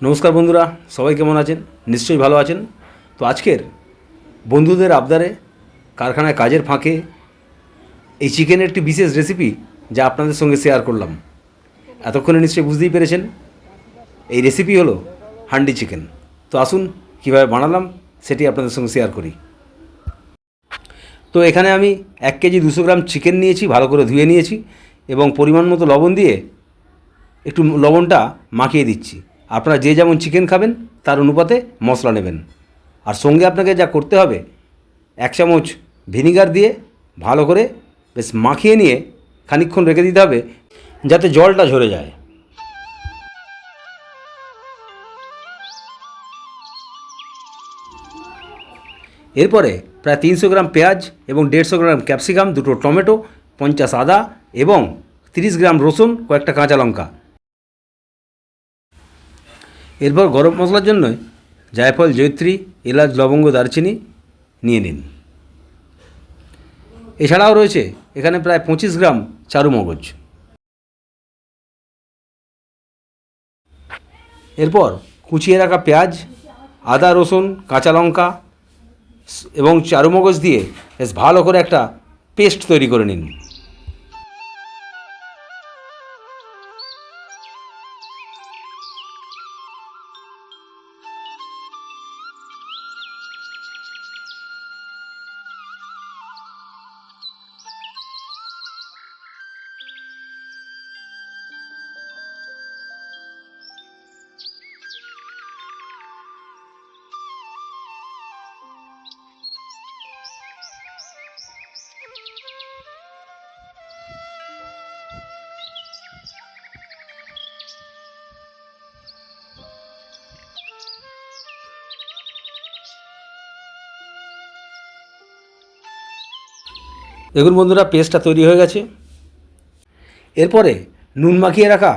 নমস্কার বন্ধুরা, সবাই কেমন আছেন? নিশ্চয়ই ভালো আছেন। তো আজকের বন্ধুদের আবদারে কারখানায় কাজের ফাঁকে এই চিকেনের একটি বিশেষ রেসিপি যা আপনাদের সঙ্গে শেয়ার করলাম। এতক্ষণে নিশ্চয়ই বুঝতেই পেরেছেন এই রেসিপি হলো হান্ডি চিকেন। তো আসুন কীভাবে বানালাম সেটি আপনাদের সঙ্গে শেয়ার করি। তো এখানে আমি 1 কেজি 200 গ্রাম চিকেন নিয়েছি, ভালো করে ধুয়ে নিয়েছি এবং পরিমাণ মতো লবণ দিয়ে একটু লবণটা মাখিয়ে দিচ্ছি। আপনারা যে যেমন চিকেন খাবেন তার অনুপাতে মশলা নেবেন। আর সঙ্গে আপনাকে যা করতে হবে, 1 চামচ ভিনিগার দিয়ে ভালো করে বেশ মাখিয়ে নিয়ে খানিকক্ষণ রেখে দিতে হবে যাতে জলটা ঝরে যায়। এরপরে প্রায় 300 গ্রাম পেঁয়াজ এবং 150 গ্রাম ক্যাপসিকাম, 2টো টমেটো, 50 আদা এবং 30 গ্রাম রসুন, কয়েকটা কাঁচা লঙ্কা। এরপর গরম মশলার জন্য জায়ফল, জয়িত্রী, এলাচ, লবঙ্গ, দারচিনি নিয়ে নিন। এছাড়াও রয়েছে এখানে প্রায় 25 গ্রাম চারু মগজ। এরপর কুচিয়ে রাখা পেঁয়াজ, আদা, রসুন, কাঁচা লঙ্কা এবং চারু মগজ দিয়ে বেশ ভালো করে একটা পেস্ট তৈরি করে নিন। দেখুন বন্ধুরা, পেস্টটা তৈরি হয়ে গেছে। এরপরে নুন মাখিয়ে রাখা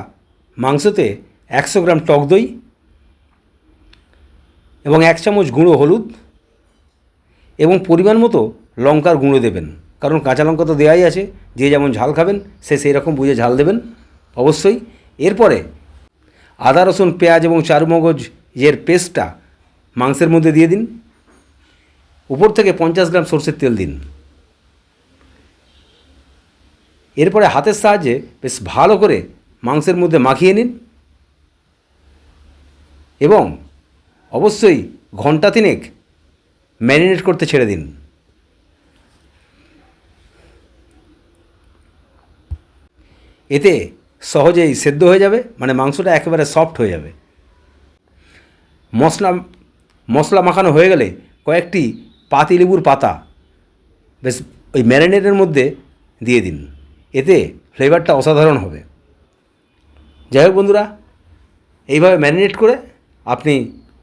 মাংসতে 100 গ্রাম টক দই এবং 1 চামচ গুঁড়ো হলুদ এবং পরিমাণ মতো লঙ্কার গুঁড়ো দেবেন, কারণ কাঁচা লঙ্কা তো দেওয়াই আছে। যে যেমন ঝাল খাবেন সে সেই রকম বুঝে ঝাল দেবেন অবশ্যই। এরপরে আদা, রসুন, পেঁয়াজ এবং চারুমগজের পেস্টটা মাংসের মধ্যে দিয়ে দিন। উপর থেকে 50 গ্রাম সরষের তেল দিন। এরপরে হাতের সাহায্যে বেশ ভালো করে মাংসের মধ্যে মাখিয়ে নিন এবং অবশ্যই ঘন্টা 3 ম্যারিনেট করতে ছেড়ে দিন। এতে সহজেই সেদ্ধ হয়ে যাবে, মানে মাংসটা একেবারে সফট হয়ে যাবে। মশলা মাখানো হয়ে গেলে কয়েকটি পাতিলেবুর পাতা বেশ ওই ম্যারিনেটের মধ্যে দিয়ে দিন, এতে ফ্লেভারটা অসাধারণ হবে। যাই হোক বন্ধুরা, এইভাবে ম্যারিনেট করে আপনি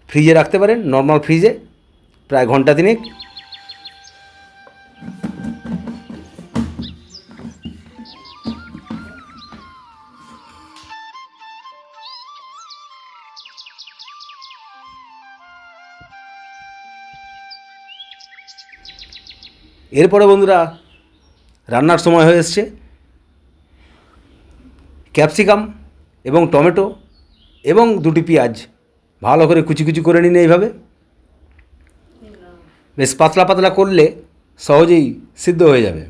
ফ্রিজে রাখতে পারেন, নর্মাল ফ্রিজে প্রায় ঘন্টা 3। এরপরে বন্ধুরা রান্নার সময় হয়ে এসছে। ক্যাপসিকাম এবং টমেটো এবং 2টি পেঁয়াজ ভালো করে কুচি কুচি করে নিন। এইভাবে বেশ পাতলা পাতলা করলে সহজেই সিদ্ধ হয়ে যাবে।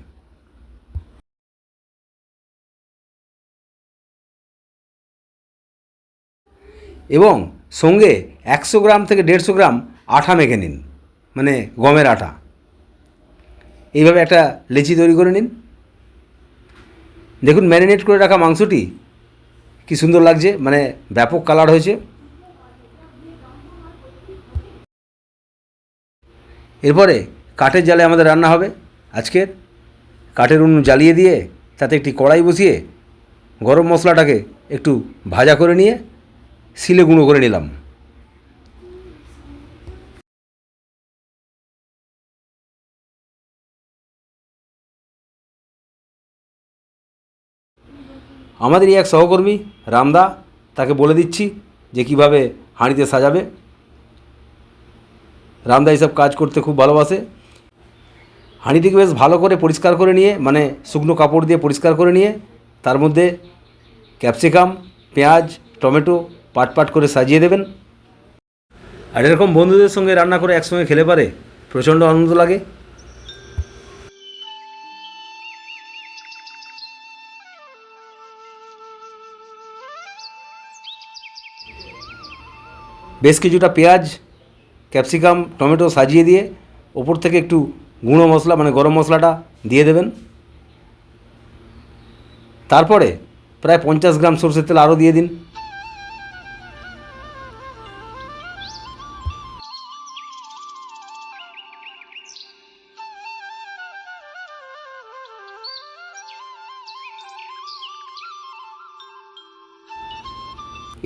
এবং সঙ্গে 100 গ্রাম থেকে 150 গ্রাম আটা মেখে নিন, মানে গমের আটা। এইভাবে একটা লেচি তৈরি করে নিন। দেখুন ম্যারিনেট করে রাখা মাংসটি কি সুন্দর লাগছে, মানে ব্যাপক কালার হয়েছে। এরপরে কাঠের জালে আমাদের রান্না হবে আজকের। কাঠের উনুন জ্বালিয়ে দিয়ে তাতে একটি কড়াই বসিয়ে গরম মশলাটাকে একটু ভাজা করে নিয়ে শিলে গুঁড়ো করে নিলাম। আমাদেরই এক সহকর্মী রামদা, তাকে বলে দিচ্ছি যে কীভাবে হাঁড়িতে সাজাবে। রামদা এইসব কাজ করতে খুব ভালোবাসে। হাঁড়িটিকে বেশ ভালো করে পরিষ্কার করে নিয়ে, মানে শুকনো কাপড় দিয়ে পরিষ্কার করে নিয়ে তার মধ্যে ক্যাপসিকাম, পেঁয়াজ, টমেটো, পাট পাট করে সাজিয়ে দেবেন। আর এরকম বন্ধুদের সঙ্গে রান্না করে একসঙ্গে খেলে পারে প্রচণ্ড আনন্দ লাগে। বেশ কিছুটা পেঁয়াজ, ক্যাপসিকাম, টমেটো সাজিয়ে দিয়ে ওপর থেকে একটু গুঁড়ো মশলা মানে গরম মশলাটা দিয়ে দেবেন। তারপরে প্রায় 50 গ্রাম সরষের তেল আরও দিয়ে দিন।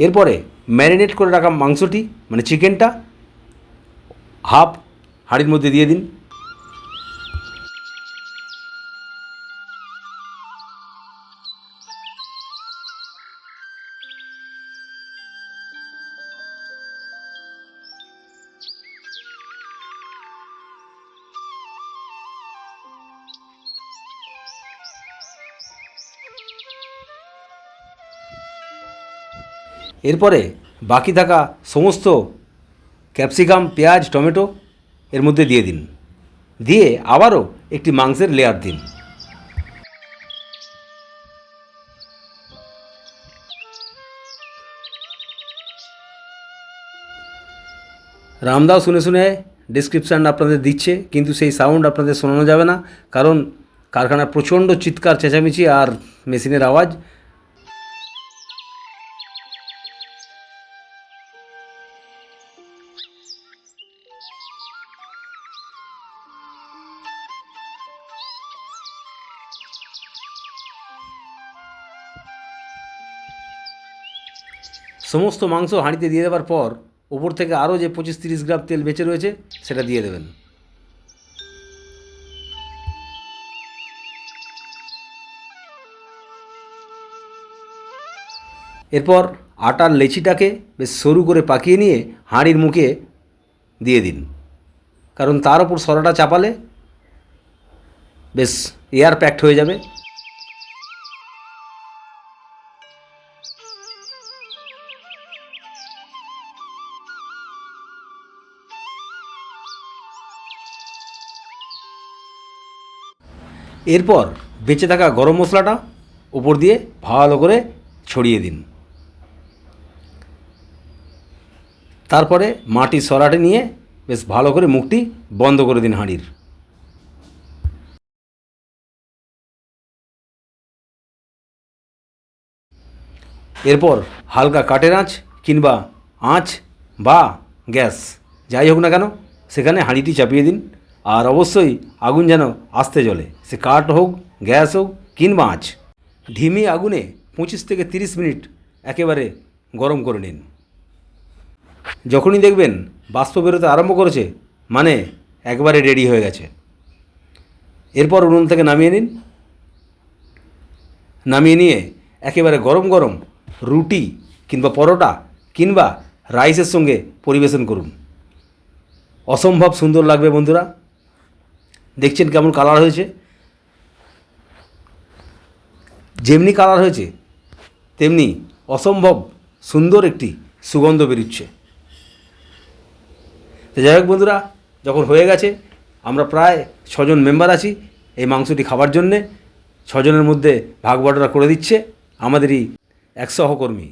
এরপরে ম্যারিনেট করে রাখা মাংসটি মানে চিকেনটা হাফ হাঁড়ির মধ্যে দিয়ে দিন। এরপরে বাকি থাকা সমস্ত ক্যাপসিকাম, পেঁয়াজ, টমেটো এর মধ্যে দিয়ে দিন। দিয়ে আবারও একটি মাংসের লেয়ার দিন। রামদাও শুনে শুনে ডেসক্রিপশান আপনাদের দিচ্ছে, কিন্তু সেই সাউন্ড আপনাদের শোনানো যাবে না, কারণ কারখানার প্রচণ্ড চিৎকার চেঁচামেচি আর মেশিনের আওয়াজ। সমস্ত মাংস হাঁড়িতে দিয়ে দেওয়ার পর ওপর থেকে আরও যে 25-30 গ্রাম তেল বেঁচে রয়েছে সেটা দিয়ে দেবেন। এরপর আটার লেচিটাকে বেশ সরু করে পাকিয়ে নিয়ে হাঁড়ির মুখে দিয়ে দিন, কারণ তার ওপর সরাটা চাপালে বেশ এয়ার প্যাকড হয়ে যাবে। এরপর বেঁচে থাকা গরম মশলাটা উপর দিয়ে ভালো করে ছড়িয়ে দিন। তারপরে মাটির সরাটি নিয়ে বেশ ভালো করে মুখটি বন্ধ করে দিন হাঁড়ির। এরপর হালকা কাঠের আঁচ কিংবা আঁচ বা গ্যাস যাই হোক না কেন সেখানে হাঁড়িটি চাপিয়ে দিন। আর অবশ্যই আগুন যেন আস্তে জ্বলে, সে কাঠ হোক, গ্যাস হোক কিংবা আঁচ। ধিমি আগুনে 25 থেকে 30 মিনিট একেবারে গরম করে নিন। যখনই দেখবেন বাষ্প বেরোতে আরম্ভ করেছে মানে একবারে রেডি হয়ে গেছে। এরপর উনুন থেকে নামিয়ে নিন। নামিয়ে নিয়ে একেবারে গরম গরম রুটি কিংবা পরোটা কিংবা রাইসের সঙ্গে পরিবেশন করুন। অসম্ভব সুন্দর লাগবে বন্ধুরা। দেখছেন কেমন কালার হয়েছে? যেমনি কালার হয়েছে তেমনি অসম্ভব সুন্দর একটি সুগন্ধ বেরোচ্ছে। তো যাই হোক বন্ধুরা, যখন হয়ে গেছে, আমরা প্রায় 6 জন মেম্বার আছি এই মাংসটি খাবার জন্যে। 6 জনের মধ্যে ভাগ বাটোয়ারা করে দিচ্ছে আমাদেরই এক সহকর্মী।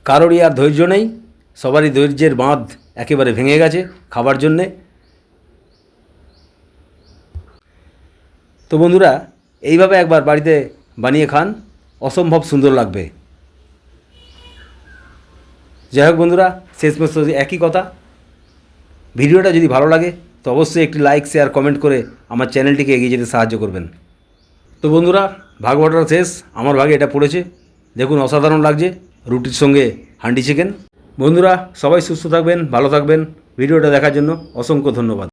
কারোরই আর ধৈর্য নেই, সবারই ধৈর্যের বাঁধ একেবারে ভেঙে গেছে খাবার জন্যে। তো বন্ধুরা, এইভাবে একবার বাড়িতে বানিয়ে খান, অসম্ভব সুন্দর লাগবে। যাই হোক বন্ধুরা, শেষমেশ একই কথা, ভিডিওটা যদি ভালো লাগে তো অবশ্যই একটি লাইক, শেয়ার, কমেন্ট করে আমার চ্যানেলটিকে এগিয়ে যেতে সাহায্য করবেন। তো বন্ধুরা, ভাগ বাটোয়ারা শেষ, আমার ভাগে এটা পড়েছে। দেখুন অসাধারণ লাগছে রুটির সঙ্গে হান্ডি চিকেন। বন্ধুরা সবাই সুস্থ থাকবেন, ভালো থাকবেন। ভিডিওটা দেখার জন্য অসংখ্য ধন্যবাদ।